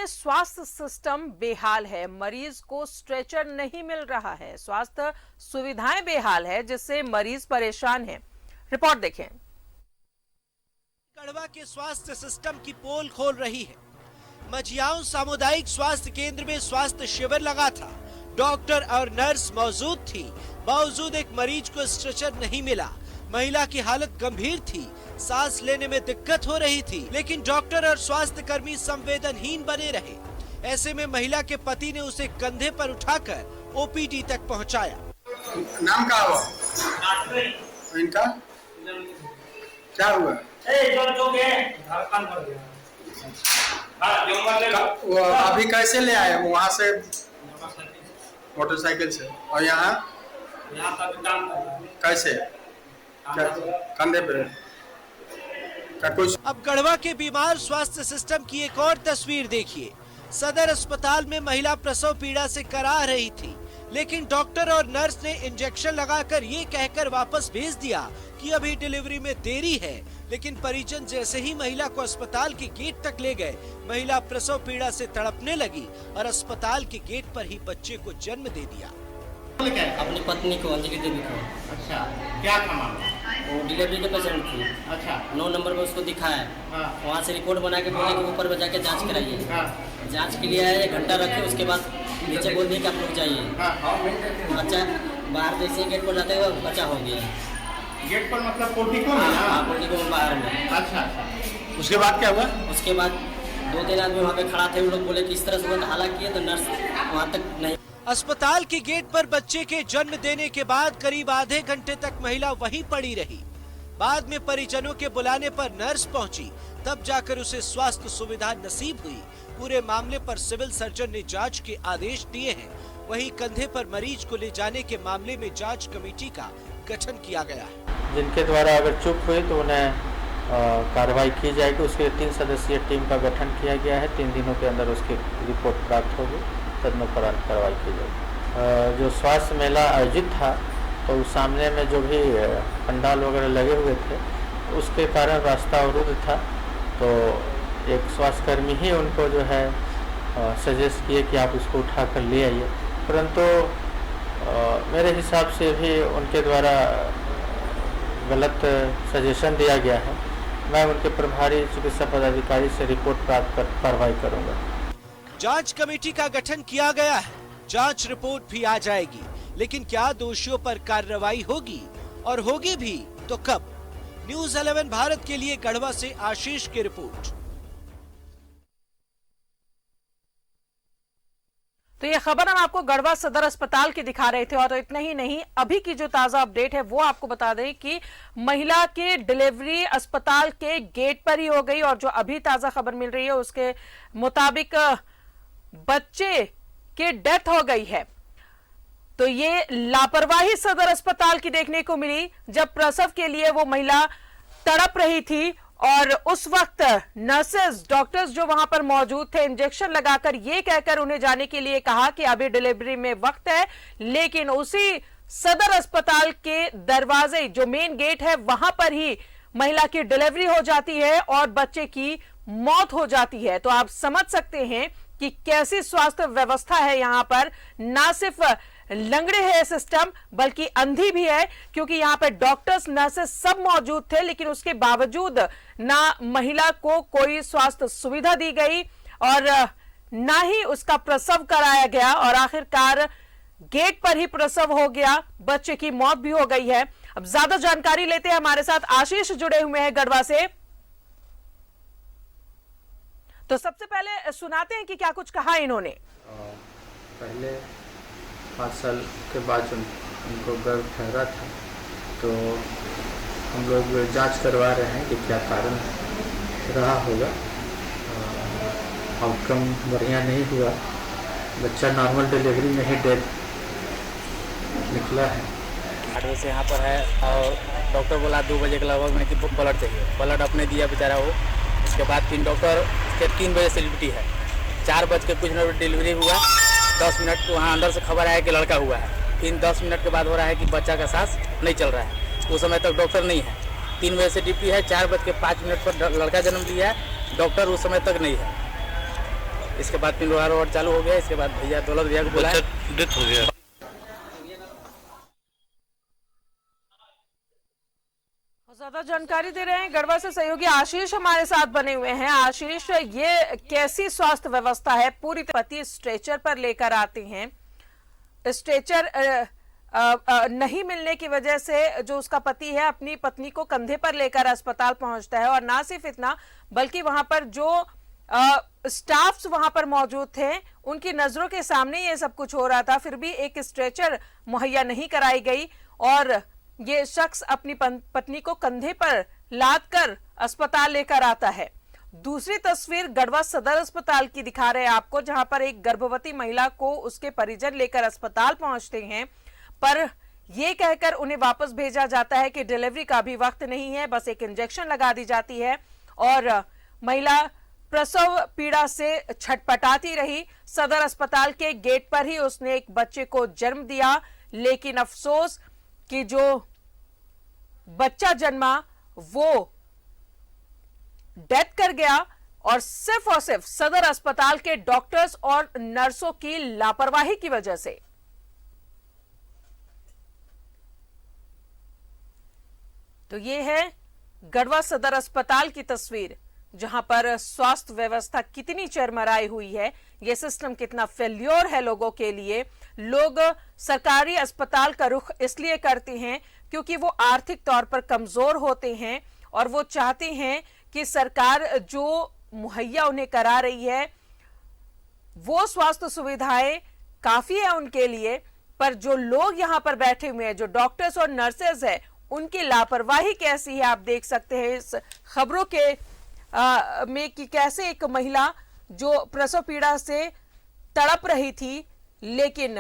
स्वास्थ्य सिस्टम बेहाल है, मरीज को स्ट्रेचर नहीं मिल रहा है, स्वास्थ्य सुविधाएं बेहाल है, जिससे मरीज परेशान है। रिपोर्ट देखें। गढ़वा के स्वास्थ्य सिस्टम की पोल खोल रही है। मझियाओं सामुदायिक स्वास्थ्य केंद्र में स्वास्थ्य शिविर लगा था। डॉक्टर और नर्स मौजूद थी। बावजूद एक मरीज को स्ट्रेचर नहीं मिला। महिला की हालत गंभीर थी, सांस लेने में दिक्कत हो रही थी, लेकिन डॉक्टर और स्वास्थ्य कर्मी संवेदनहीन बने रहे। ऐसे में महिला के पति ने उसे कंधे पर उठाकर ओपीडी तक पहुंचाया। नाम क्या हुआ इनका? क्या हुआ? वो अभी कैसे ले आए वहाँ से? मोटरसाइकिल से। और यहाँ कैसे? कंधे पे क्या कुछ? अब गढ़वा के बीमार स्वास्थ्य सिस्टम की एक और तस्वीर देखिए। सदर अस्पताल में महिला प्रसव पीड़ा से करा रही थी, लेकिन डॉक्टर और नर्स ने इंजेक्शन लगाकर ये कहकर वापस भेज दिया कि अभी डिलीवरी में देरी है। लेकिन परिजन जैसे ही महिला को अस्पताल के गेट तक ले गए, महिला प्रसव पीड़ा से तड़पने लगी और अस्पताल के गेट पर ही बच्चे को जन्म दे दिया। अपनी पत्नी को, अंजलि देवी को। अच्छा, क्या था मामला? वो डिलीवरी के पेशेंट थी। अच्छा, 9 नंबर में उसको दिखाया। हाँ। वहाँ से रिपोर्ट बना के बोले कि ऊपर में जाके जांच कराइए। हाँ। जांच के लिए आए, 1 घंटा रखे, उसके बाद नीचे बोल दिए कि आप लोग जाइए। हाँ। बच्चा बाहर जैसे गेट पर जाते हुए बच्चा हो गया। गेट पर मतलब पोर्टिको में? हाँ, पोर्टिको में बाहर में। अच्छा। उसके बाद क्या हुआ? उसके बाद 2-3 आदमी वहाँ पे खड़ा थे, वो लोग बोले कि इस तरह से हालांकि किए तो नर्स वहाँ तक नहीं। अस्पताल के गेट पर बच्चे के जन्म देने के बाद करीब आधे घंटे तक महिला वहीं पड़ी रही। बाद में परिजनों के बुलाने पर नर्स पहुंची, तब जाकर उसे स्वास्थ्य सुविधा नसीब हुई। पूरे मामले पर सिविल सर्जन ने जांच के आदेश दिए हैं। वहीं कंधे पर मरीज को ले जाने के मामले में जांच कमेटी का गठन किया गया है, जिनके द्वारा अगर चूक हुई तो उन्हें कार्रवाई की जाएगी। उसके 3 सदस्यीय टीम का गठन किया गया है। 3 दिनों के अंदर उसकी रिपोर्ट प्राप्त होगी, तदनुसार कार्रवाई की जाएगी। जो स्वास्थ्य मेला आयोजित था तो उस सामने में जो भी पंडाल वगैरह लगे हुए थे, उसके कारण रास्ता अवरुद्ध था। तो एक स्वास्थ्यकर्मी ही उनको जो है सजेस्ट किए कि आप इसको उठा कर ले आइए, परंतु मेरे हिसाब से भी उनके द्वारा गलत सजेशन दिया गया है। मैं उनके प्रभारी चिकित्सा पदाधिकारी से रिपोर्ट प्राप्त कर कार्रवाई करूंगा। जांच कमेटी का गठन किया गया है, जांच रिपोर्ट भी आ जाएगी, लेकिन क्या दोषियों पर कार्रवाई होगी और होगी भी तो कब? न्यूज़ 11 भारत के लिए गढ़वा से आशीष की रिपोर्ट। तो ये खबर हम आपको गढ़वा सदर अस्पताल की दिखा रहे थे। और इतना ही नहीं, अभी की जो ताजा अपडेट है वो आपको बता दें कि महिला की डिलीवरी अस्पताल के गेट पर ही हो गई। और जो अभी ताजा खबर मिल रही है उसके मुताबिक बच्चे की डेथ हो गई है। तो ये लापरवाही सदर अस्पताल की देखने को मिली, जब प्रसव के लिए वो महिला तड़प रही थी और उस वक्त नर्सेस, डॉक्टर्स जो वहां पर मौजूद थे, इंजेक्शन लगाकर ये कहकर उन्हें जाने के लिए कहा कि अभी डिलीवरी में वक्त है, लेकिन उसी सदर अस्पताल के दरवाजे, जो मेन गेट है, वहां पर ही महिला की डिलीवरी हो जाती है और बच्चे की मौत हो जाती है। तो आप समझ सकते हैं कि कैसी स्वास्थ्य व्यवस्था है यहां पर। ना सिर्फ लंगड़े है सिस्टम, बल्कि अंधी भी है, क्योंकि यहां पर डॉक्टर्स, नर्सेस सब मौजूद थे, लेकिन उसके बावजूद ना महिला को कोई स्वास्थ्य सुविधा दी गई और ना ही उसका प्रसव कराया गया। और आखिरकार गेट पर ही प्रसव हो गया, बच्चे की मौत भी हो गई है। अब ज्यादा जानकारी लेते हैं, हमारे साथ आशीष जुड़े हुए हैं गढ़वा से। तो सबसे पहले सुनाते हैं कि क्या कुछ कहा इन्होंने। पहले 5 साल के बाद उनको गर्भ ठहरा था, तो हम लोग जांच करवा रहे हैं कि क्या कारण रहा होगा। आउटकम बढ़िया नहीं हुआ, बच्चा नॉर्मल डिलीवरी में ही डेथ निकला है। 8 बजे से यहाँ पर है और डॉक्टर बोला 2 बजे के लगभग में कि ब्लड चाहिए। ब्लड अपने दिया बेचारा वो। उसके बाद 3 डॉक्टर, उसके 3 बजे से ड्यूटी है। 4 बज के कुछ मिनट डिलीवरी हुआ। 10 मिनट वहाँ अंदर से खबर आया कि लड़का हुआ है। फिर 10 मिनट के बाद हो रहा है कि बच्चा का सांस नहीं चल रहा है। उस समय तक डॉक्टर नहीं है। 3 बजे से ड्यूटी है, 4 बज के 5 मिनट पर लड़का जन्म लिया है, डॉक्टर उस समय तक नहीं है। इसके बाद फिर लोहा रोड चालू हो गया। इसके बाद भैया दौलत भैया को बुलाया, डेथ हो गया। ज्यादा जानकारी दे रहे हैं गढ़वा से सहयोगी आशीष हमारे साथ बने हुए हैं। आशीष, ये कैसी स्वास्थ्य व्यवस्था है? पूरी पति स्ट्रेचर पर लेकर आते हैं, स्ट्रेचर नहीं मिलने की वजह से जो उसका पति है अपनी पत्नी को कंधे पर लेकर अस्पताल पहुंचता है। और ना सिर्फ इतना बल्कि वहां पर जो स्टाफ्स वहां पर मौजूद थे उनकी नजरों के सामने ये सब कुछ हो रहा था, फिर भी एक स्ट्रेचर मुहैया नहीं कराई गई और ये शख्स अपनी पत्नी को कंधे पर लाद कर अस्पताल लेकर आता है। दूसरी तस्वीर गढ़वा सदर अस्पताल की दिखा रहे हैं आपको, जहां पर एक गर्भवती महिला को उसके परिजन लेकर अस्पताल पहुंचते हैं, पर यह कहकर उन्हें वापस भेजा जाता है कि डिलीवरी का भी वक्त नहीं है, बस एक इंजेक्शन लगा दी जाती है और महिला प्रसव पीड़ा से छटपटाती रही। सदर अस्पताल के गेट पर ही उसने एक बच्चे को जन्म दिया, लेकिन अफसोस कि जो बच्चा जन्मा वो डेथ कर गया और सिर्फ सदर अस्पताल के डॉक्टर्स और नर्सों की लापरवाही की वजह से। तो ये है गढ़वा सदर अस्पताल की तस्वीर, जहां पर स्वास्थ्य व्यवस्था कितनी चरमराई हुई है, यह सिस्टम कितना फेल्योर है लोगों के लिए। लोग सरकारी अस्पताल का रुख इसलिए करते हैं क्योंकि वो आर्थिक तौर पर कमजोर होते हैं और वो चाहते हैं कि सरकार जो मुहैया उन्हें करा रही है वो स्वास्थ्य सुविधाएं काफी है उनके लिए, पर जो लोग यहां पर बैठे हुए हैं, जो डॉक्टर्स और नर्सेज है, उनकी लापरवाही कैसी है आप देख सकते हैं इस खबरों के में कि कैसे एक महिला जो प्रसव पीड़ा से तड़प रही थी, लेकिन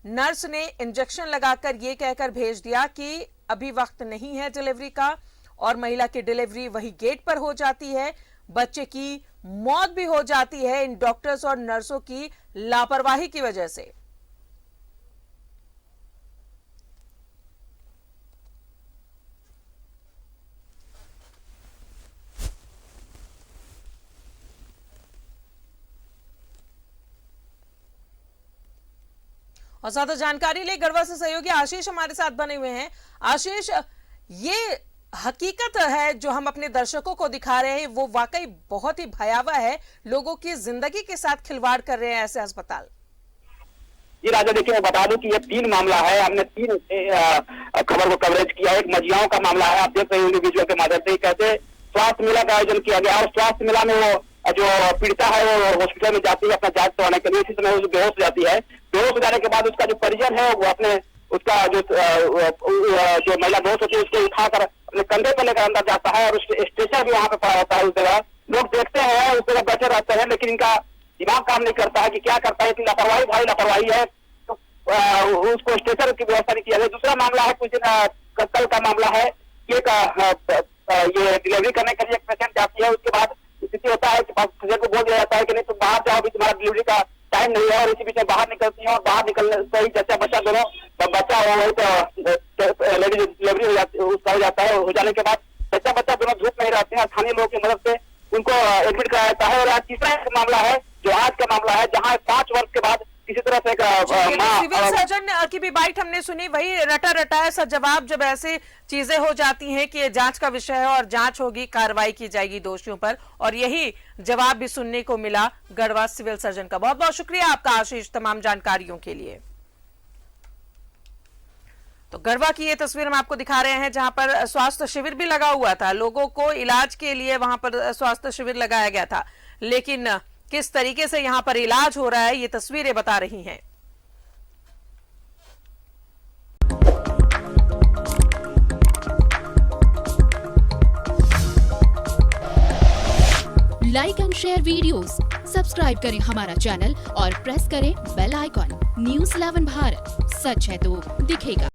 नर्स ने इंजेक्शन लगाकर ये कहकर भेज दिया कि अभी वक्त नहीं है डिलीवरी का, और महिला की डिलीवरी वही गेट पर हो जाती है। बच्चे की मौत भी हो जाती है इन डॉक्टर्स और नर्सों की लापरवाही की वजह से। और ज्यादा जानकारी ले गढ़वा से सहयोगी आशीष हमारे साथ बने हुए हैं। आशीष, ये हकीकत है जो हम अपने दर्शकों को दिखा रहे हैं वो वाकई बहुत ही भयावह है, लोगों की जिंदगी के साथ खिलवाड़ कर रहे हैं ऐसे अस्पताल। जी राजा, देखिए मैं बता दूं कि ये 3 मामला है, हमने 3 खबर को कवरेज किया। एक मजियाओं का मामला है, आप देख रहे होंगे वीडियो के माध्यम से कैसे स्वास्थ्य मेला का आयोजन किया गया और स्वास्थ्य मेला में वो जो पीड़िता है वो हॉस्पिटल में जाती है अपना जांच करवाने के लिए। इसी समय वो बेहोश हो जाती है। बेहोश हो जाने के बाद उसका जो परिजन है वो अपने उसका जो महिला बेहोश होती है उसको उठाकर अपने कंधे पर लेकर अंदर जाता है और उसके स्ट्रेचर भी वहां पे पड़ा होता है। उस जगह लोग देखते हैं, उस जगह बैठे रहते हैं, लेकिन इनका दिमाग काम नहीं करता है कि क्या करता है। इतनी लापरवाही, भारी लापरवाही है, तो उसको स्ट्रेचर की व्यवस्था नहीं किया गया। दूसरा मामला है, कुछ दिन कल का मामला है, ये डिलीवरी करने के लिए एक पेशेंट जाती है, उसके बाद स्थिति होता है कि पेशेंट को बोल दिया जाता है कि नहीं तुम बाहर जाओ, अभी तुम्हारा डिलीवरी का टाइम नहीं है, और इसी बीच में बाहर निकलती है और बाहर निकलने से ही जैसे बच्चा दोनों बच्चा लेडीज डिलीवरी हो जाती है, उसका हो जाता है। हो जाने के बाद बच्चा दोनों धूप में ही रहते हैं, स्थानीय लोगों की मदद से उनको एडमिट कराया जाता है। और तीसरा एक मामला है जो आज का मामला है, जहाँ 5 वर्ष के बाद किसी तरह से सिविल सर्जन की भी बाइट हमने सुनी, वही रटा है सर जवाब जब ऐसी चीजें हो जाती हैं कि ये जांच का विषय है और जांच होगी, कार्रवाई की जाएगी दोषियों पर, और यही जवाब भी सुनने को मिला गढ़वा सिविल सर्जन का। बहुत बहुत शुक्रिया आपका आशीष तमाम जानकारियों के लिए। तो गढ़वा की ये तस्वीर हम आपको दिखा रहे हैं जहां पर स्वास्थ्य शिविर भी लगा हुआ था, लोगों को इलाज के लिए वहां पर स्वास्थ्य शिविर लगाया गया था, लेकिन किस तरीके से यहां पर इलाज हो रहा है ये तस्वीरें बता रही हैं। Like and share videos, subscribe करें हमारा चैनल और प्रेस करें बेल आइकॉन। न्यूज़ 11 भारत, सच है तो दिखेगा।